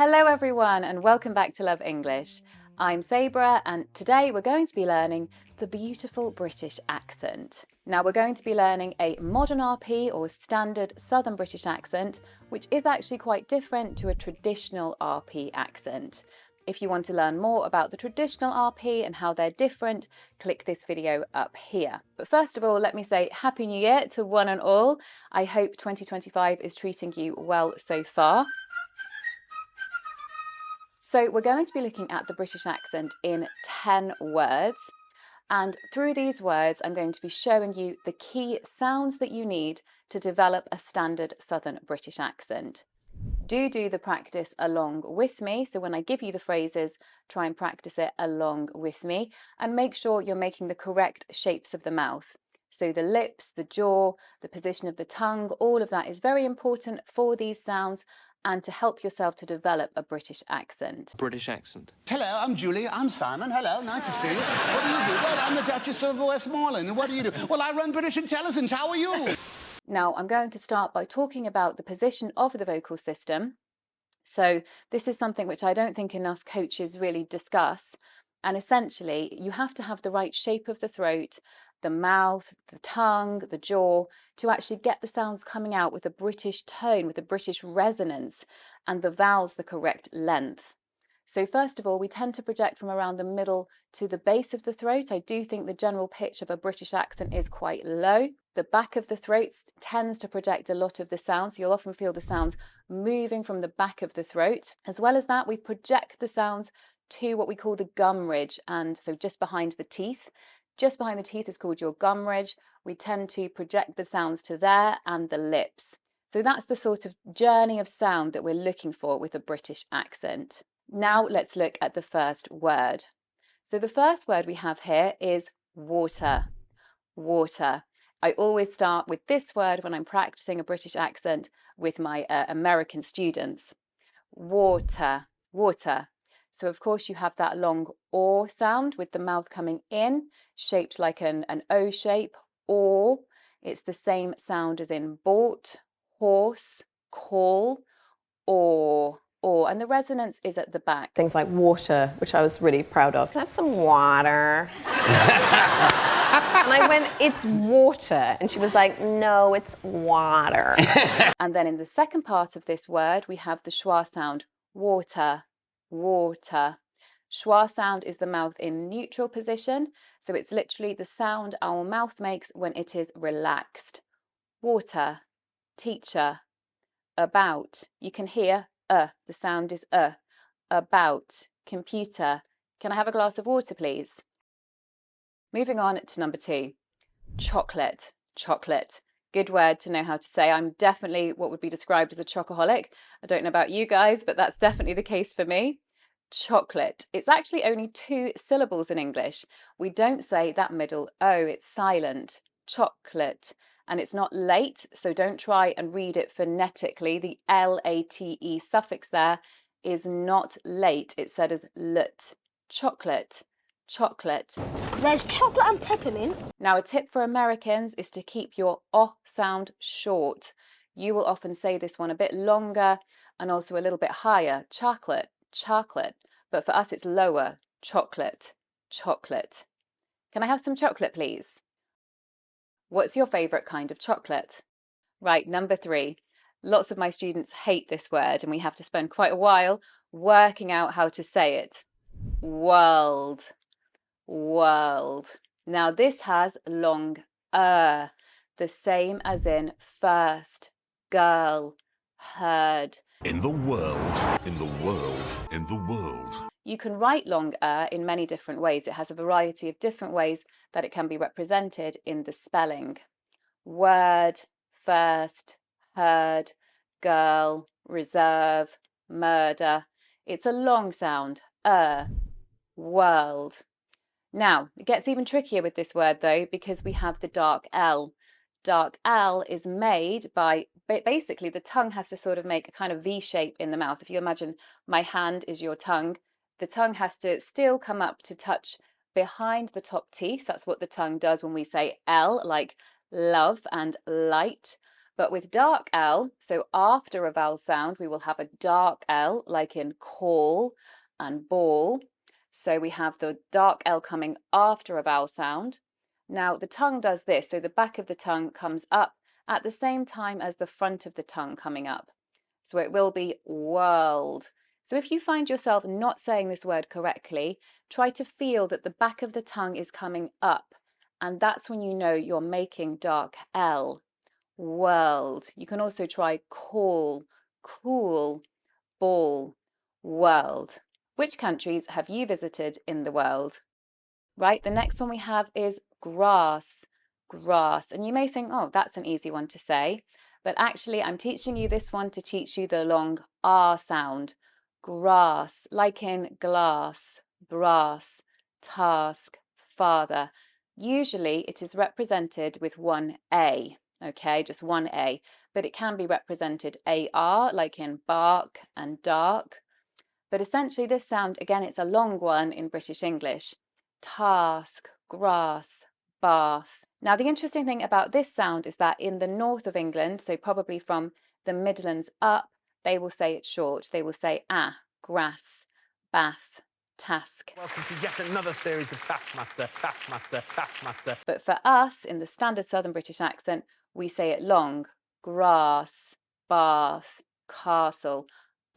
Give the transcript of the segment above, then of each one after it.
Hello everyone and welcome back to Love English. I'm Sabrah and today we're going to be learning the beautiful British accent. Now we're going to be learning a modern RP or standard Southern British accent, which is actually quite different to a traditional RP accent. If you want to learn more about the traditional RP and how they're different, click this video up here. But first of all, let me say Happy New Year to one and all. I hope 2025 is treating you well so far. So we're going to be looking at the British accent in 10 words. And through these words, I'm going to be showing you the key sounds that you need to develop a standard Southern British accent. Do the practice along with me. So when I give you the phrases, try and practice it along with me and make sure you're making the correct shapes of the mouth. So the lips, the jaw, the position of the tongue, all of that is very important for these sounds and to help yourself to develop a British accent. British accent. Hello, I'm Julie. I'm Simon. Hello, nice to see you. What do you do? Well, I'm the Duchess of Westmoreland. And what do you do? Well, I run British Intelligence. How are you? Now, I'm going to start by talking about the position of the vocal system. So this is something which I don't think enough coaches really discuss. And essentially, you have to have the right shape of the throat, the mouth, the tongue, the jaw, to actually get the sounds coming out with a British tone, with a British resonance, and the vowels the correct length. So first of all, we tend to project from around the middle to the base of the throat. I do think the general pitch of a British accent is quite low. The back of the throat tends to project a lot of the sounds. You'll often feel the sounds moving from the back of the throat. As well as that, we project the sounds to what we call the gum ridge, and so just behind the teeth. Just behind the teeth is called your gum ridge. We tend to project the sounds to there and the lips. So that's the sort of journey of sound that we're looking for with a British accent. Now let's look at the first word. So the first word we have here is water. Water. I always start with this word when I'm practicing a British accent with my American students. Water, water. So of course you have that long or sound with the mouth coming in, shaped like an O shape, or. It's the same sound as in bought, horse, call, or. And the resonance is at the back. Things like water, which I was really proud of. Can I have some water? And I went, it's water. And she was like, no, it's water. And then in the second part of this word, we have the schwa sound, water, water. Schwa sound is the mouth in neutral position. So it's literally the sound our mouth makes when it is relaxed. Water, teacher, about. You can hear the sound is about, computer. Can I have a glass of water, please? Moving on to number 2, chocolate, chocolate. Good word to know how to say. I'm definitely what would be described as a chocoholic. I don't know about you guys, but that's definitely the case for me. Chocolate. It's actually only 2 syllables in English. We don't say that middle O, it's silent. Chocolate. And it's not late, so don't try and read it phonetically. The L-A-T-E suffix there is not late. It's said as lut. Chocolate, chocolate. There's chocolate and peppermint. Now, a tip for Americans is to keep your O sound short. You will often say this one a bit longer and also a little bit higher. Chocolate, chocolate. But for us, it's lower. Chocolate, chocolate. Can I have some chocolate, please? What's your favourite kind of chocolate? Right, number 3. Lots of my students hate this word and we have to spend quite a while working out how to say it. World, world. Now this has long the same as in first, girl, heard. In the world, in the world, in the world. You can write long in many different ways. It has a variety of different ways that it can be represented in the spelling. Word, first, heard, girl, reserve, murder. It's a long sound, world. Now, it gets even trickier with this word though, because we have the dark L. Dark L is made by, basically the tongue has to sort of make a kind of V shape in the mouth. If you imagine my hand is your tongue, the tongue has to still come up to touch behind the top teeth. That's what the tongue does when we say L, like love and light. But with dark L, so after a vowel sound, we will have a dark L, like in call and ball. So we have the dark L coming after a vowel sound. Now the tongue does this, so the back of the tongue comes up at the same time as the front of the tongue coming up. So it will be world. So if you find yourself not saying this word correctly, try to feel that the back of the tongue is coming up, and that's when you know you're making dark L. World. You can also try call, cool, ball, world. Which countries have you visited in the world? Right, the next one we have is grass, grass. And you may think, oh, that's an easy one to say. But actually, I'm teaching you this one to teach you the long R sound. Grass, like in glass, brass, task, father. Usually it is represented with one A, okay, just one A. But it can be represented AR, like in bark and dark. But essentially this sound, again, it's a long one in British English. Task, grass, bath. Now, the interesting thing about this sound is that in the north of England, so probably from the Midlands up, they will say it short. They will say grass, bath, task. Welcome to yet another series of Taskmaster, Taskmaster, Taskmaster. But for us, in the standard Southern British accent, we say it long. Grass, bath, castle,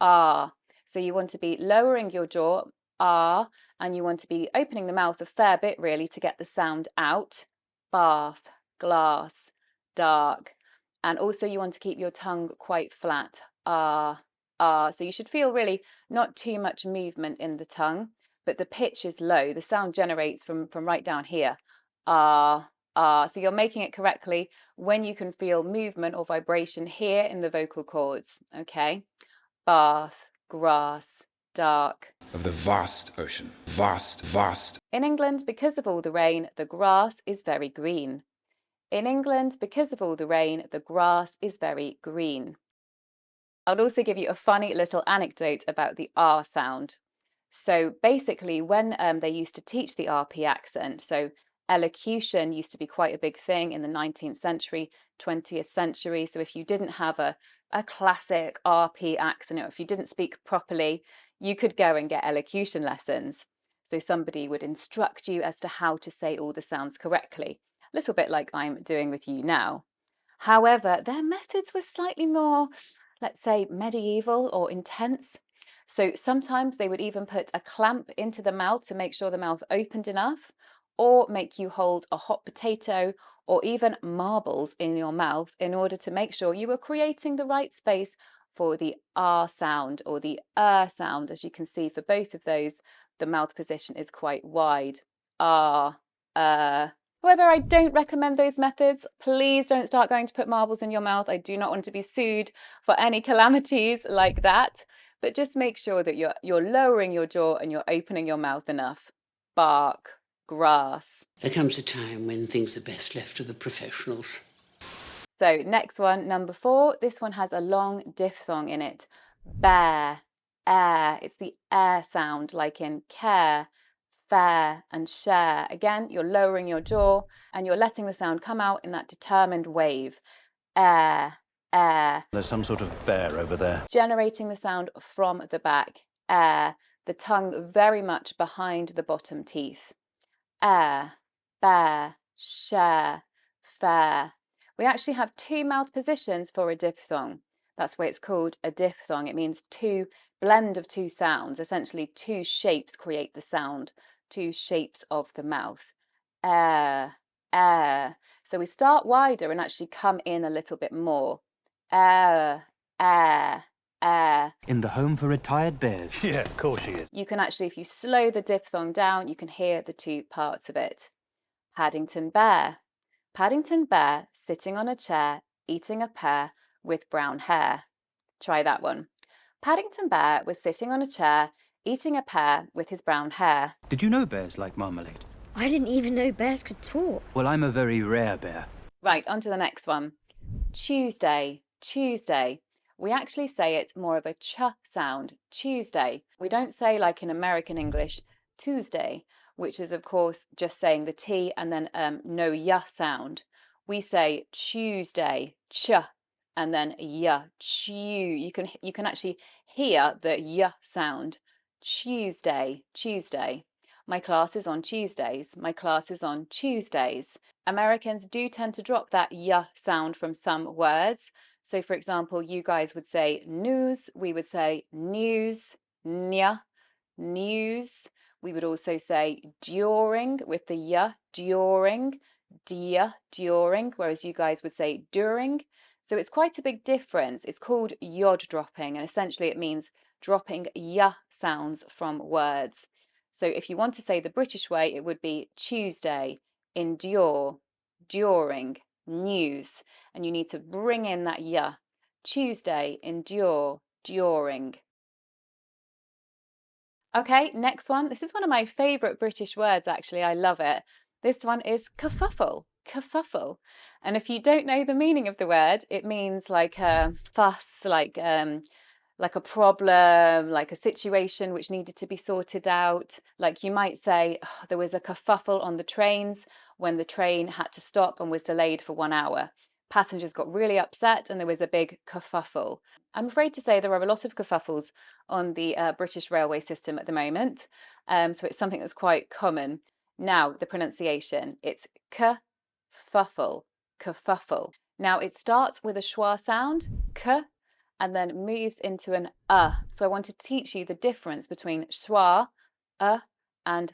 So you want to be lowering your jaw, and you want to be opening the mouth a fair bit, really, to get the sound out. Bath, glass, dark. And also you want to keep your tongue quite flat. So you should feel really not too much movement in the tongue, but the pitch is low. The sound generates from right down here. So you're making it correctly when you can feel movement or vibration here in the vocal cords, okay? Bath, grass, dark. Of the vast ocean. Vast, vast. In England, because of all the rain, the grass is very green. In England, because of all the rain, the grass is very green. I'll also give you a funny little anecdote about the R sound. So basically, when they used to teach the RP accent, so elocution used to be quite a big thing in the 19th century, 20th century. So if you didn't have a classic RP accent, or if you didn't speak properly, you could go and get elocution lessons. So somebody would instruct you as to how to say all the sounds correctly, a little bit like I'm doing with you now. However, their methods were slightly more, let's say, medieval or intense. So sometimes they would even put a clamp into the mouth to make sure the mouth opened enough, or make you hold a hot potato or even marbles in your mouth in order to make sure you were creating the right space for the R sound or the sound. As you can see, for both of those, the mouth position is quite wide. R, However, I don't recommend those methods. Please don't start going to put marbles in your mouth. I do not want to be sued for any calamities like that. But just make sure that you're lowering your jaw and you're opening your mouth enough. Bark, grass. There comes a time when things are best left to the professionals. So next one, number 4. This one has a long diphthong in it. Bear, air. It's the air sound, like in care, fair and share. Again, you're lowering your jaw and you're letting the sound come out in that determined wave. Air, air. There's some sort of bear over there. Generating the sound from the back. Air, the tongue very much behind the bottom teeth. Air, bear, share, fair. We actually have 2 mouth positions for a diphthong. That's why it's called a diphthong. It means blend of 2 sounds. Essentially 2 shapes create the sound, 2 shapes of the mouth. Air, air. So we start wider and actually come in a little bit more. Air, air, air. In the home for retired bears. Yeah, of course she is. You can actually, if you slow the diphthong down, you can hear the 2 parts of it. Paddington Bear. Paddington Bear sitting on a chair, eating a pear with brown hair. Try that one. Paddington Bear was sitting on a chair, eating a pear with his brown hair. Did you know bears like marmalade? I didn't even know bears could talk. Well, I'm a very rare bear. Right, on to the next one. Tuesday, Tuesday. We actually say it more of a ch sound, Tuesday. We don't say, like in American English, Tuesday, which is of course just saying the T and then no ya sound. We say Tuesday, ch, and then y, chew. You can actually hear the y sound. Tuesday, Tuesday. My class is on Tuesdays. My class is on Tuesdays. Americans do tend to drop that y sound from some words. So for example, you guys would say news, we would say news, nya, news. We would also say during with the y, during, dia, during, whereas you guys would say during. So it's quite a big difference. It's called yod dropping, and essentially it means dropping y sounds from words. So if you want to say the British way, it would be Tuesday, endure, during, news, and you need to bring in that y. Tuesday, endure, during. Okay, next one. This is one of my favourite British words, actually. I love it. This one is kerfuffle. Kerfuffle. And if you don't know the meaning of the word, it means like a fuss, like a problem, like a situation which needed to be sorted out. Like you might say, oh, there was a kerfuffle on the trains when the train had to stop and was delayed for 1 hour. Passengers got really upset and there was a big kerfuffle. I'm afraid to say there are a lot of kerfuffles on the British railway system at the moment. So it's something that's quite common. Now, the pronunciation, it's kerfuffle, kerfuffle. Now, it starts with a schwa sound, k, and then moves into an So I want to teach you the difference between schwa, and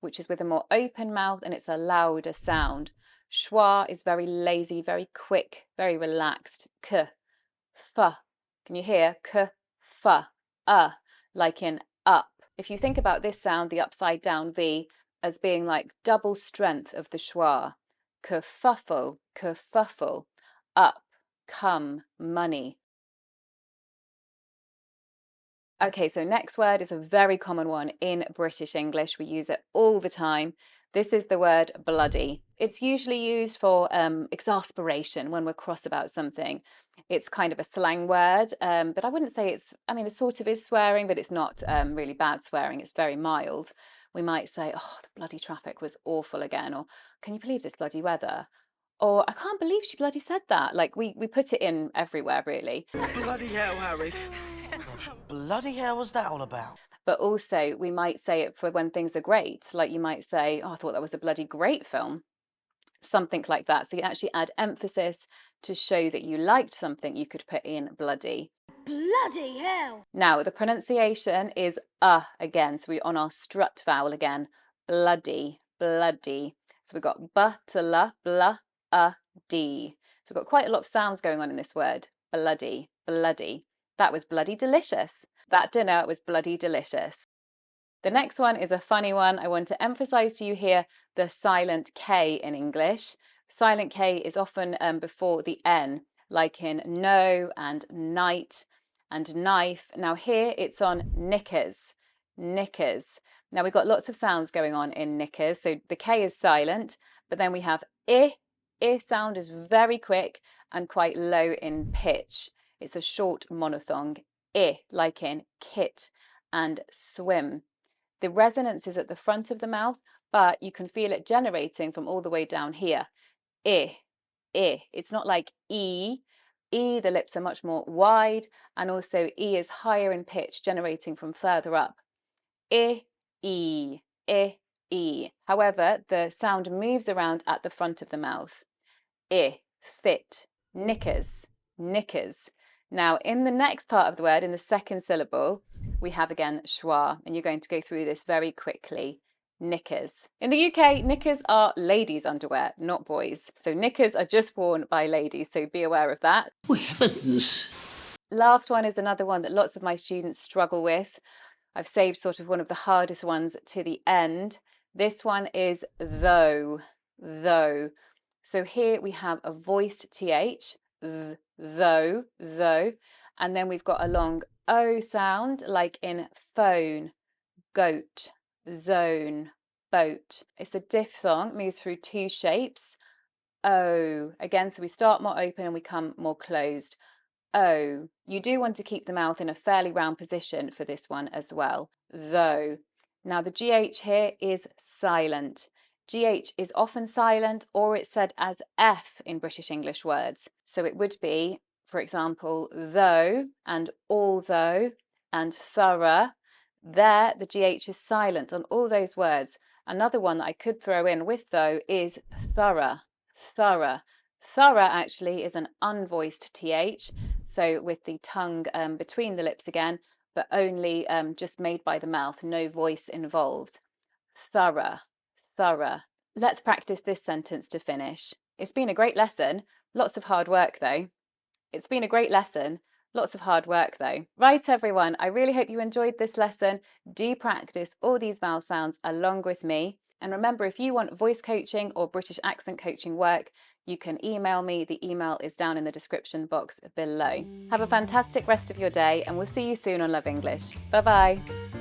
which is with a more open mouth and it's a louder sound. Schwa is very lazy, very quick, very relaxed. K, f. Can you hear? K, f, like in up. If you think about this sound, the upside down V, as being like double strength of the schwa. Kerfuffle, kerfuffle, up, come, money. Okay, so next word is a very common one in British English. We use it all the time. This is the word bloody. It's usually used for exasperation when we're cross about something. It's kind of a slang word, but I wouldn't say it's, I mean, it sort of is swearing, but it's not really bad swearing. It's very mild. We might say, oh, the bloody traffic was awful again, or can you believe this bloody weather? Or I can't believe she bloody said that. Like we put it in everywhere, really. Bloody hell, Harry. Bloody hell was that all about? But also we might say it for when things are great. Like you might say, oh, I thought that was a bloody great film. Something like that. So you actually add emphasis to show that you liked something. You could put in bloody. Bloody hell! Now the pronunciation is again. So we're on our strut vowel again. Bloody, bloody. So we've got b to l, blah, d. So we've got quite a lot of sounds going on in this word. Bloody, bloody. That was bloody delicious. That dinner was bloody delicious. The next one is a funny one. I want to emphasize to you here the silent K in English. Silent K is often before the N, like in no and night and knife. Now here it's on knickers, knickers. Now we've got lots of sounds going on in knickers. So the K is silent, but then we have I sound is very quick and quite low in pitch. It's a short monophthong, like in kit and swim. The resonance is at the front of the mouth, but you can feel it generating from all the way down here. I. It's not like E. The lips are much more wide, and also E is higher in pitch, generating from further up. I. However, the sound moves around at the front of the mouth. Fit, knickers, knickers. Now, in the next part of the word, in the second syllable, we have again schwa, and you're going to go through this very quickly. Knickers. In the UK, knickers are ladies' underwear, not boys. So knickers are just worn by ladies, so be aware of that. Oh, heavens. Last one is another one that lots of my students struggle with. I've saved sort of one of the hardest ones to the end. This one is though, though. So here we have a voiced TH, though, and then we've got a long O sound, like in phone, goat, zone, boat. It's a diphthong, moves through two shapes. O, again, so we start more open and we come more closed. O. You do want to keep the mouth in a fairly round position for this one as well, though. Now the GH here is silent. GH is often silent or it's said as F in British English words. So it would be, for example, though and although and thorough. There, the GH is silent on all those words. Another one that I could throw in with though is thorough, thorough. Thorough actually is an unvoiced TH, so with the tongue between the lips again, but only just made by the mouth, no voice involved. Thorough, thorough. Let's practice this sentence to finish. It's been a great lesson, lots of hard work though. It's been a great lesson, lots of hard work though. Right everyone, I really hope you enjoyed this lesson. Do practice all these vowel sounds along with me. And remember, if you want voice coaching or British accent coaching work, you can email me. The email is down in the description box below. Have a fantastic rest of your day and we'll see you soon on Love English. Bye bye.